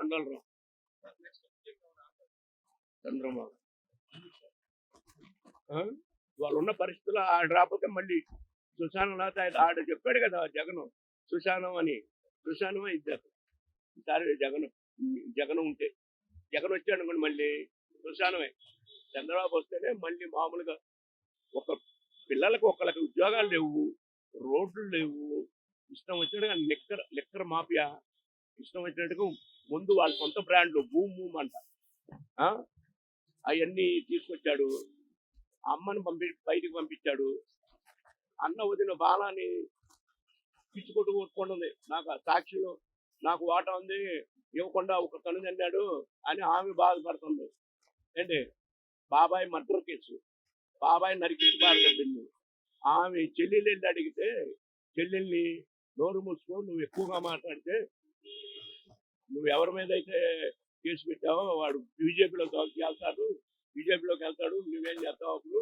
మండలరావు చంద్రబాబు వాళ్ళు ఉన్న పరిస్థితుల్లో ఆడ రాకపోతే మళ్ళీ సుశానం లేకపోతే ఆడ చెప్పాడు కదా జగన్ సుశానం అని సుశానం ఇద్దరు ఈసారి జగన్ ఉంటే జగన్ వచ్చాడు అనుకోండి మళ్ళీ సుశానమే చంద్రబాబు వస్తేనే మళ్ళీ మామూలుగా ఒక పిల్లలకు ఒకళ్ళకి ఉద్యోగాలు లేవు రోడ్లు లేవు ఇష్టం వచ్చినట్టుగా లిక్కర్ మాఫియా ఇష్టం వచ్చినట్టుగా ముందు వాళ్ళ సొంత బ్రాండ్లు భూమ్ అంట అవన్నీ తీసుకొచ్చాడు అమ్మని బయటికి పంపించాడు అన్న వదిన బాలాన్ని కొట్టుకుంటుంది నాకు సాక్షిలో నాకు వాటా ఉంది ఇవ్వకుండా ఒక తను తిన్నాడు అని ఆమె బాధపడుతుంది ఏంటి బాబాయ్ మర్డర్ కేసు బాబాయ్ నరికించి బాధపడింది ఆమె చెల్లెలు వెళ్ళి అడిగితే చెల్లెల్ని నోరు మూసుకో నువ్వు ఎక్కువగా మాట్లాడితే నువ్వు ఎవరి మీద అయితే కేసు పెట్టావో వాడు బీజేపీలోకి వెళ్తాడు నువ్వేం చేస్తావు అప్పుడు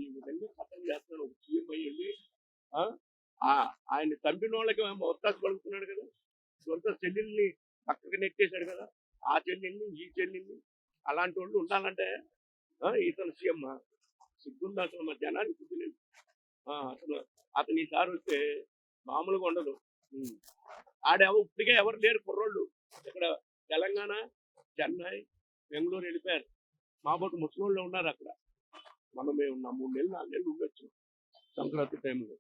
ఈ విధంగా కథం చేస్తాడు ఒక సీఎం అయ్యండి ఆయన చంపిన వాళ్ళకి ఒత్తాసు పలుకుతున్నాడు కదా సొంత చెల్లెల్ని పక్కకి నెట్టేశాడు కదా ఆ చెల్లెల్ని ఈ చెల్లెల్ని అలాంటి వాళ్ళు ఉండాలంటే ఇతను సీఎం సిగ్గుంది అసలు మా జనానికి బుద్ధి లేదు అతను ఈసారి వస్తే మామూలుగా ఉండదు ఇప్పటికే ఎవరు లేరు కుర్రోళ్ళు ఇక్కడ తెలంగాణ చెన్నై బెంగళూరు వెళ్ళిపోయారు మా బోటు ముసలోళ్ళు ఉన్నారు అక్కడ మేము ఉన్న 3 నెలలు 4 నెలలు ఉండొచ్చు సంక్రాంతి టైంలో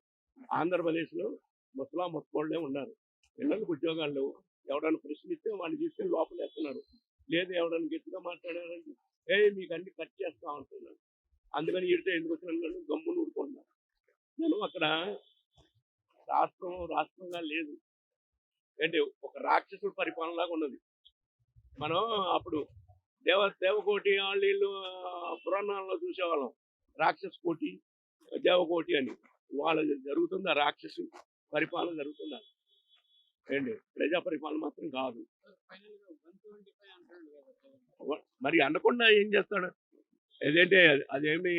ఆంధ్రప్రదేశ్లో ముసలోళ్ళే ఉన్నారు పిల్లలకు ఉద్యోగాలు లేవు ఎవడైనా ప్రశ్నిస్తే వాళ్ళు తీసుకెళ్ళి లోపల వేస్తున్నారు లేదు ఎవడైనా గట్టిగా మాట్లాడారంటే మీకు అన్ని కట్ చేస్తా ఉంటున్నారు అందుకని ఈడితే ఎందుకు వచ్చిన గమ్మును ఊరుకుంటున్నారు నేను అక్కడ రాష్ట్రంగా లేదు ఏంటి ఒక రాక్షసుడు పరిపాలనలాగా ఉన్నది మనం అప్పుడు దేవకోటి వాళ్ళు పురాణాల్లో చూసేవాళ్ళం రాక్షస కోటి దేవకోటి అని వాళ్ళ జరుగుతుందా రాక్షసు పరిపాలన జరుగుతుందా ఏంటి ప్రజా పరిపాలన మాత్రం కాదు మరి అనకుండా ఏం చేస్తాడు ఏదంటే అదేమి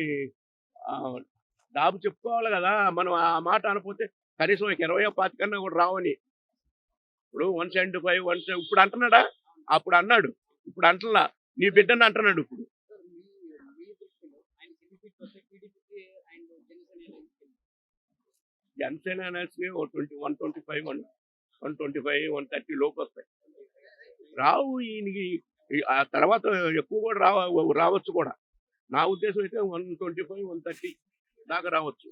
దాబు చెప్పుకోవాలి కదా మనం ఆ మాట అనకపోతే కనీసం 20-25 కన్నా కూడా రావని ఇప్పుడు 175 ఇప్పుడు అంటున్నాడా అప్పుడు అన్నాడు ఇప్పుడు అంటున్నా నీ బిడ్డని అంటున్నాడు ఇప్పుడు జనసేన అనేసి 125 130 లోపు వస్తాయి రావు ఈయనకి ఆ తర్వాత ఎక్కువ కూడా రావచ్చు కూడా నా ఉద్దేశం అయితే 125 130 దాకా రావచ్చు